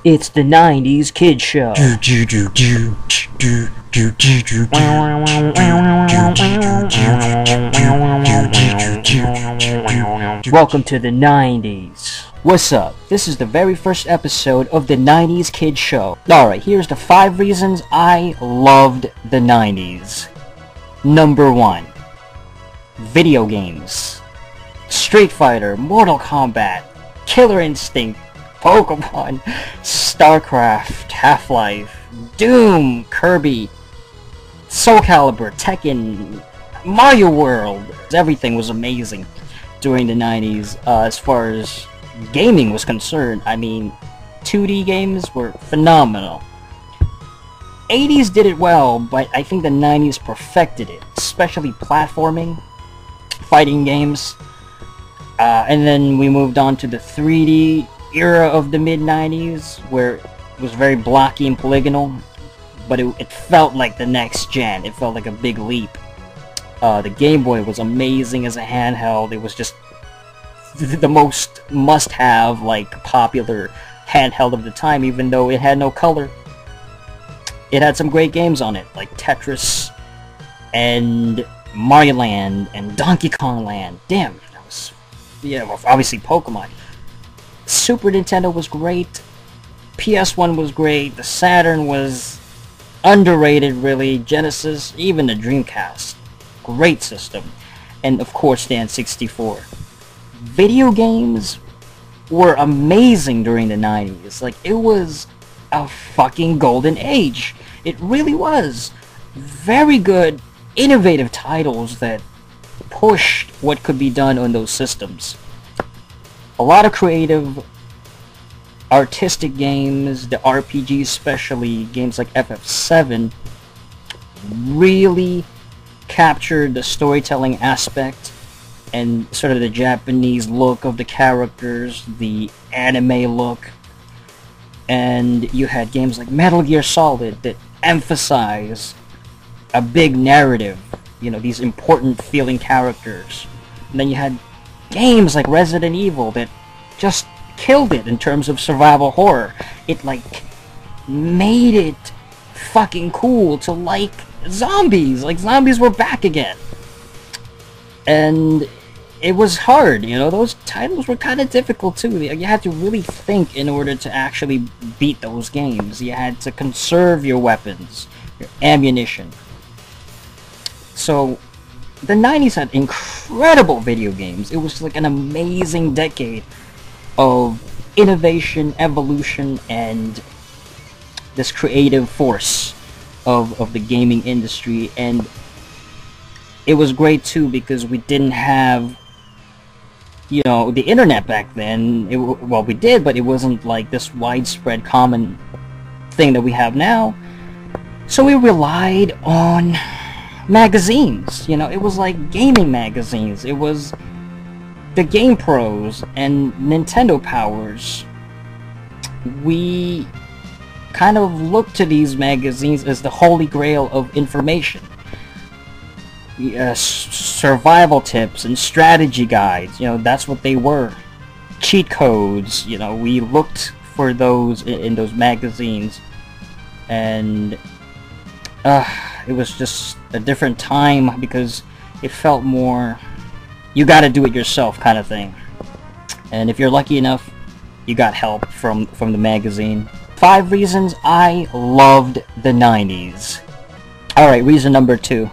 It's the 90s Kid Show. Welcome to the 90s. What's up? This is the very first episode of the 90s Kid Show. Alright, here's the 5 reasons I loved the 90s. Number 1. Video games. Street Fighter, Mortal Kombat, Killer Instinct, Pokemon, StarCraft, Half-Life, Doom, Kirby, Soul Calibur, Tekken, Mario World. Everything was amazing during the 90s as far as gaming was concerned. I mean, 2D games were phenomenal. 80s did it well, but I think the 90s perfected it, especially platforming, fighting games. And then we moved on to the 3D era of the mid-90s, where it was very blocky and polygonal, but it felt like the next gen. It felt like a big leap. The Game Boy was amazing as a handheld. It was just the most must-have, like, popular handheld of the time, even though it had no color. It had some great games on it, like Tetris and Mario Land and Donkey Kong Land. Damn, that was, yeah, well, obviously Pokemon. Super Nintendo was great. PS1 was great. The Saturn was underrated, really. Genesis, even the Dreamcast. Great system. And of course the N64. Video games were amazing during the 90s. Like, it was a fucking golden age. It really was. Very good, innovative titles that pushed what could be done on those systems. A lot of creative, artistic games, the RPGs especially, games like FF7, really captured the storytelling aspect and sort of the Japanese look of the characters, the anime look. And you had games like Metal Gear Solid that emphasize a big narrative, you know, these important feeling characters. And then you had games like Resident Evil that just killed it in terms of survival horror. It, like, made it fucking cool to like zombies. Like, zombies were back again. And it was hard, you know, those titles were kind of difficult too. You had to really think in order to actually beat those games. You had to conserve your weapons, your ammunition. So, the 90s had incredible video games. It was like an amazing decade of innovation, evolution, and this creative force of the gaming industry. And it was great too because we didn't have, you know, the internet back then. Well, we did, but it wasn't like this widespread common thing that we have now. So we relied on magazines. You know, it was like gaming magazines. It was the Game Pros and Nintendo Powers. We kind of looked to these magazines as the holy grail of information. Survival tips and strategy guides, you know, that's what they were. Cheat codes, you know, we looked for those in those magazines. And it was just a different time because it felt more, you gotta do it yourself kind of thing. And if you're lucky enough, you got help from the magazine. 5 reasons I loved the 90s. Alright, reason number 2.